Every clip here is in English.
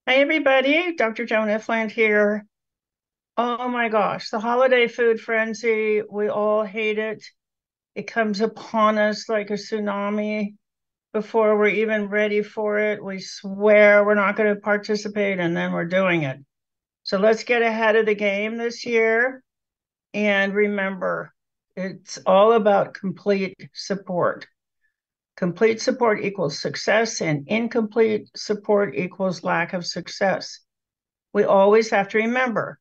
Hi, everybody. Dr. Joan Ifland here. Oh my gosh, the holiday food frenzy. We all hate it. It comes upon us like a tsunami before we're even ready for it. We swear we're not going to participate, and then we're doing it. So let's get ahead of the game this year. And remember, it's all about complete support. Complete support equals success, and incomplete support equals lack of success. We always have to remember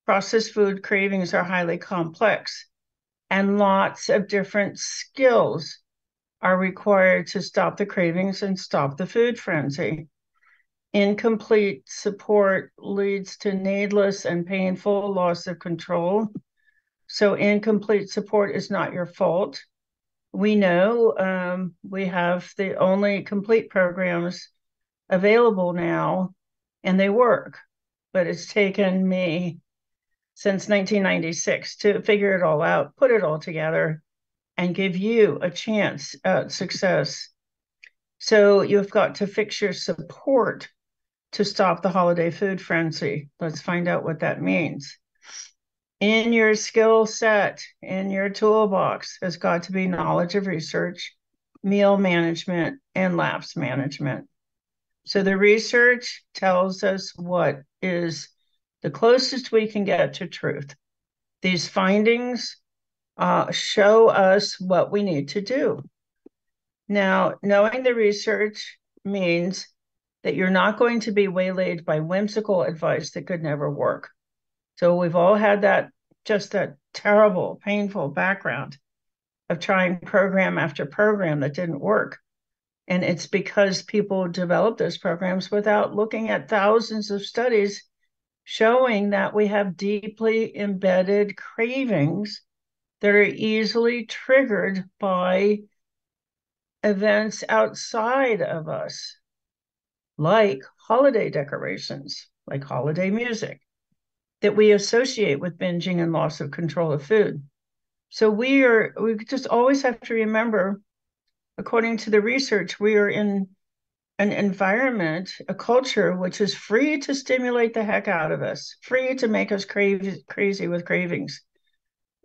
processed food cravings are highly complex, and lots of different skills are required to stop the cravings and stop the food frenzy. Incomplete support leads to needless and painful loss of control. So, incomplete support is not your fault. We know we have the only complete programs available now, and they work, but it's taken me since 1996 to figure it all out, put it all together, and give you a chance at success. So you've got to fix your support to stop the holiday food frenzy. Let's find out what that means. In your skill set, in your toolbox, has got to be knowledge of research, meal management, and lapse management. So the research tells us what is the closest we can get to truth. These findings show us what we need to do. Now, knowing the research means that you're not going to be waylaid by whimsical advice that could never work. So we've all had just that terrible, painful background of trying program after program that didn't work. And it's because people developed those programs without looking at thousands of studies showing that we have deeply embedded cravings that are easily triggered by events outside of us, like holiday decorations, like holiday music, that we associate with binging and loss of control of food. So we just always have to remember, according to the research, we are in an environment, a culture which is free to stimulate the heck out of us, free to make us crazy with cravings.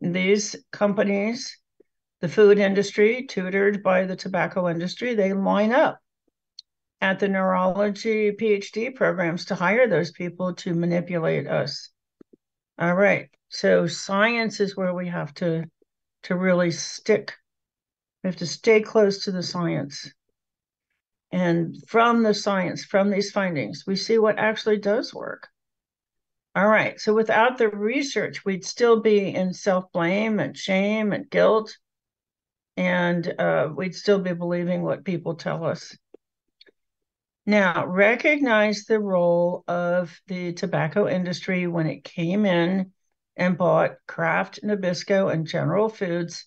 These companies, the food industry, tutored by the tobacco industry, they line up at the neurology PhD programs to hire those people to manipulate us. All right. So science is where we have to really stick. We have to stay close to the science. And from the science, from these findings, we see what actually does work. All right. So without the research, we'd still be in self-blame and shame and guilt, and we'd still be believing what people tell us. Now, recognize the role of the tobacco industry when it came in and bought Kraft, Nabisco, and General Foods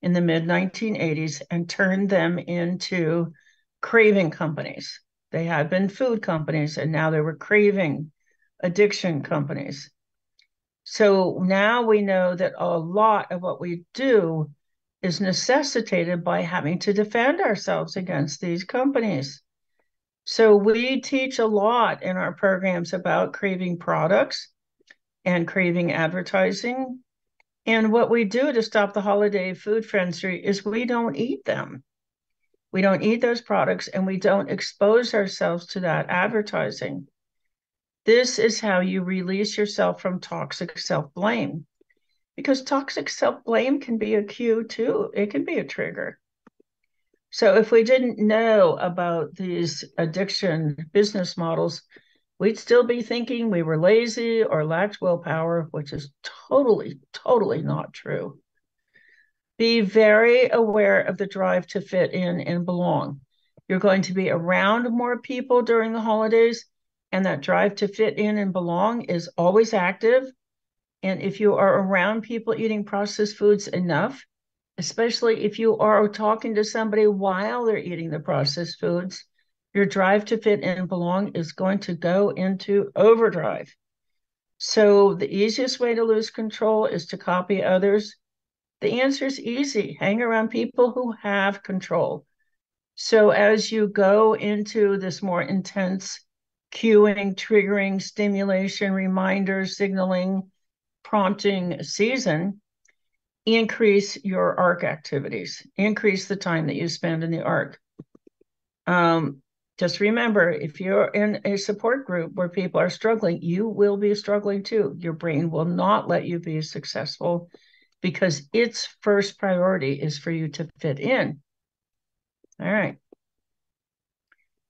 in the mid 1980s and turned them into craving companies. They had been food companies, and now they were craving addiction companies. So now we know that a lot of what we do is necessitated by having to defend ourselves against these companies. So we teach a lot in our programs about craving products and craving advertising. And what we do to stop the holiday food frenzy is we don't eat them. We don't eat those products and we don't expose ourselves to that advertising. This is how you release yourself from toxic self blame, because toxic self blame can be a cue too, it can be a trigger. So if we didn't know about these addiction business models, we'd still be thinking we were lazy or lacked willpower, which is totally, totally not true. Be very aware of the drive to fit in and belong. You're going to be around more people during the holidays, and that drive to fit in and belong is always active. And if you are around people eating processed foods enough, especially if you are talking to somebody while they're eating the processed foods, your drive to fit and belong is going to go into overdrive. So the easiest way to lose control is to copy others. The answer is easy. Hang around people who have control. So as you go into this more intense cueing, triggering, stimulation, reminders, signaling, prompting, season, increase your ARC activities, increase the time that you spend in the ARC. Just remember, if you're in a support group where people are struggling, you will be struggling too. Your brain will not let you be successful because its first priority is for you to fit in. All right.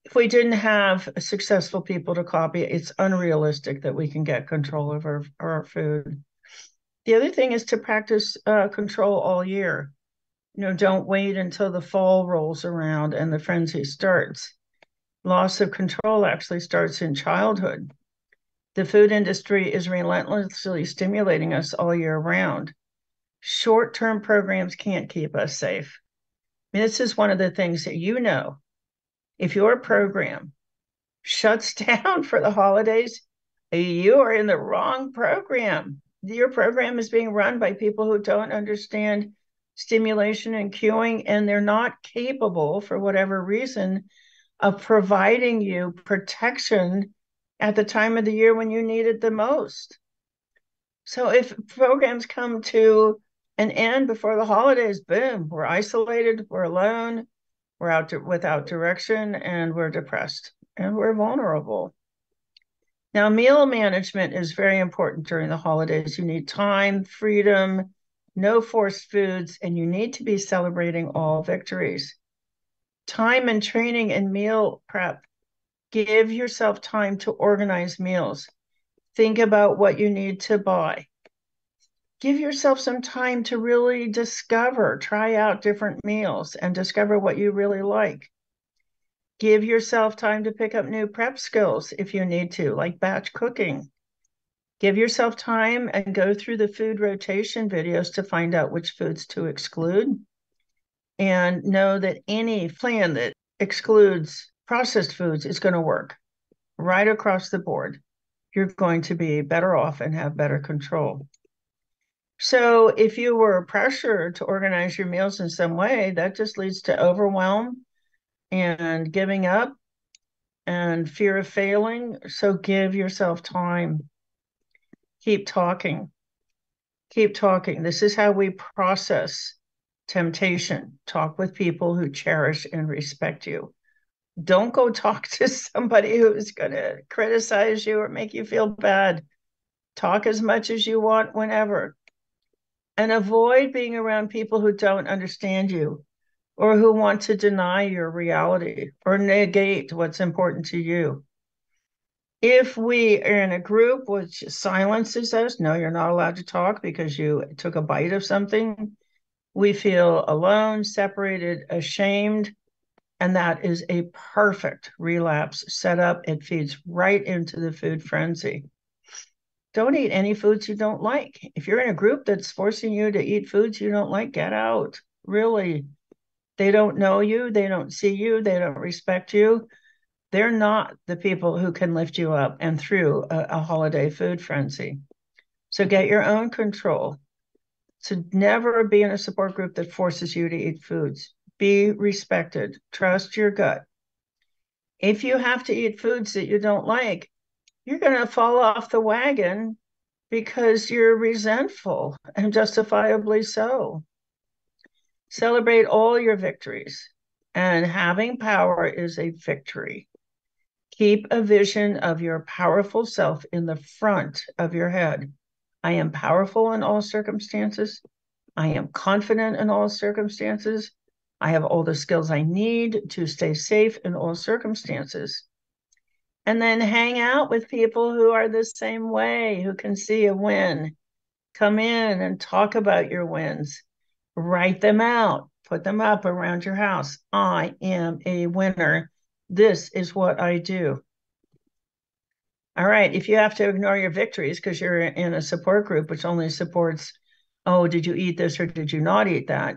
If we didn't have successful people to copy, it's unrealistic that we can get control over our food. The other thing is to practice control all year. Don't wait until the fall rolls around and the frenzy starts. Loss of control actually starts in childhood. The food industry is relentlessly stimulating us all year round. Short-term programs can't keep us safe. I mean, this is one of the things that if your program shuts down for the holidays, you are in the wrong program. Your program is being run by people who don't understand stimulation and cueing, and they're not capable, for whatever reason, of providing you protection at the time of the year when you need it the most. So if programs come to an end before the holidays, boom, we're isolated, we're alone, we're without direction, and we're depressed, and we're vulnerable. Now, meal management is very important during the holidays. You need time, freedom, no forced foods, and you need to be celebrating all victories. Time and training in meal prep. Give yourself time to organize meals. Think about what you need to buy. Give yourself some time to really try out different meals and discover what you really like. Give yourself time to pick up new prep skills if you need to, like batch cooking. Give yourself time and go through the food rotation videos to find out which foods to exclude. And know that any plan that excludes processed foods is going to work right across the board. You're going to be better off and have better control. So if you were pressured to organize your meals in some way, that just leads to overwhelm and giving up and fear of failing. So give yourself time. Keep talking. Keep talking. This is how we process temptation. Talk with people who cherish and respect you. Don't go talk to somebody who's going to criticize you or make you feel bad. Talk as much as you want whenever. And avoid being around people who don't understand you or who want to deny your reality or negate what's important to you. If we are in a group which silences us, no, you're not allowed to talk because you took a bite of something, we feel alone, separated, ashamed, and that is a perfect relapse setup. It feeds right into the food frenzy. Don't eat any foods you don't like. If you're in a group that's forcing you to eat foods you don't like, get out. Really. They don't know you. They don't see you. They don't respect you. They're not the people who can lift you up and through a holiday food frenzy. So get your own control. So never be in a support group that forces you to eat foods. Be respected. Trust your gut. If you have to eat foods that you don't like, you're going to fall off the wagon because you're resentful, and justifiably so. Celebrate all your victories, and having power is a victory. Keep a vision of your powerful self in the front of your head. I am powerful in all circumstances. I am confident in all circumstances. I have all the skills I need to stay safe in all circumstances. And then hang out with people who are the same way, who can see a win. Come in and talk about your wins. Write them out. Put them up around your house. I am a winner. This is what I do. All right. If you have to ignore your victories because you're in a support group which only supports, oh, did you eat this or did you not eat that?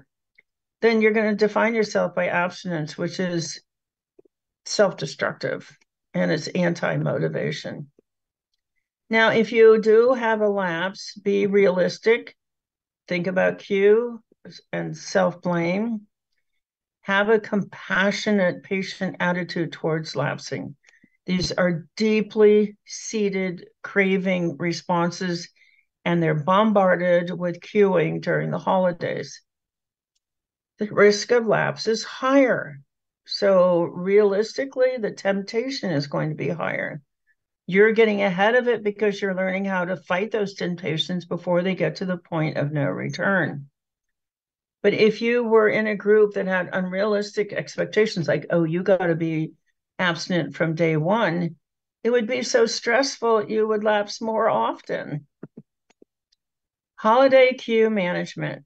Then you're going to define yourself by abstinence, which is self-destructive and it's anti-motivation. Now, if you do have a lapse, be realistic. Think about cue and self-blame. Have a compassionate, patient attitude towards lapsing. These are deeply seated craving responses, and they're bombarded with cueing during the holidays. The risk of lapse is higher. So realistically, the temptation is going to be higher. You're getting ahead of it because you're learning how to fight those temptations before they get to the point of no return. But if you were in a group that had unrealistic expectations, like, oh, you got to be abstinent from day one, it would be so stressful, you would lapse more often. Holiday cue management,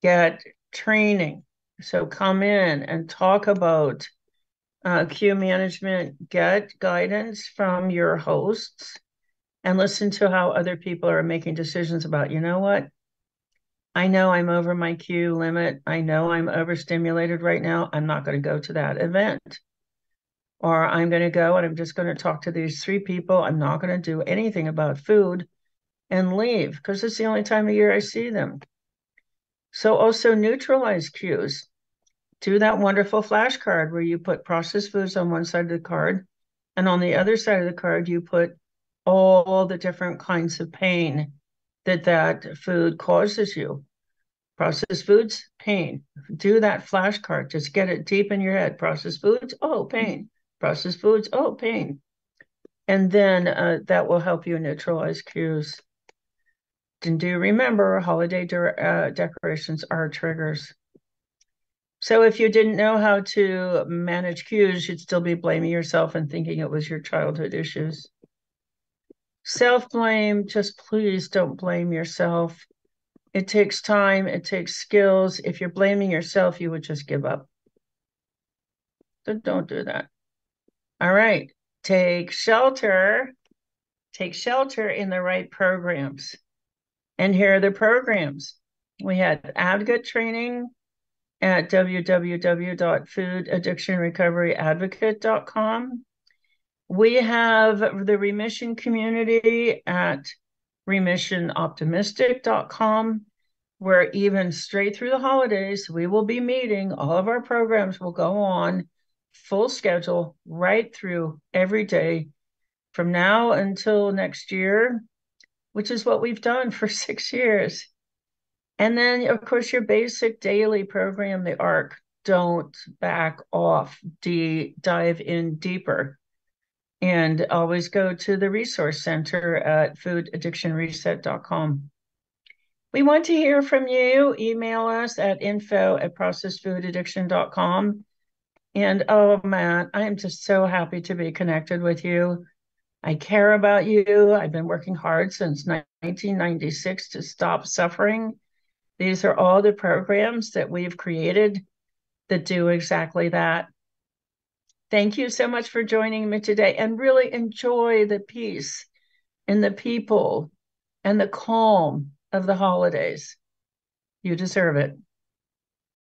get training. So come in and talk about cue management, get guidance from your hosts, and listen to how other people are making decisions about, you know what? I know I'm over my cue limit. I know I'm overstimulated right now. I'm not going to go to that event. Or I'm going to go and I'm just going to talk to these three people. I'm not going to do anything about food and leave because it's the only time of year I see them. So also neutralize cues. Do that wonderful flashcard where you put processed foods on one side of the card, and on the other side of the card, you put all the different kinds of pain that that food causes you. Processed foods, pain. Do that flashcard. Just get it deep in your head. Processed foods, oh, pain. Processed foods, oh, pain. And then that will help you neutralize cues. And do remember, holiday decorations are triggers. So if you didn't know how to manage cues, you'd still be blaming yourself and thinking it was your childhood issues. Self-blame, just please don't blame yourself. It takes time, it takes skills. If you're blaming yourself, you would just give up. So don't do that. All right, take shelter. Take shelter in the right programs. And here are the programs. We had advocate training at www.foodaddictionrecoveryadvocate.com. We have the remission community at remissionoptimistic.com, where even straight through the holidays, we will be meeting. All of our programs will go on full schedule right through every day from now until next year, which is what we've done for 6 years. And then, of course, your basic daily program, the ARC. Don't back off, dive in deeper. And always go to the resource center at foodaddictionreset.com. We want to hear from you. Email us at info@processedfoodaddiction.com. And oh man, I am just so happy to be connected with you. I care about you. I've been working hard since 1996 to stop suffering. These are all the programs that we've created that do exactly that. Thank you so much for joining me today, and really enjoy the peace and the people and the calm of the holidays. You deserve it.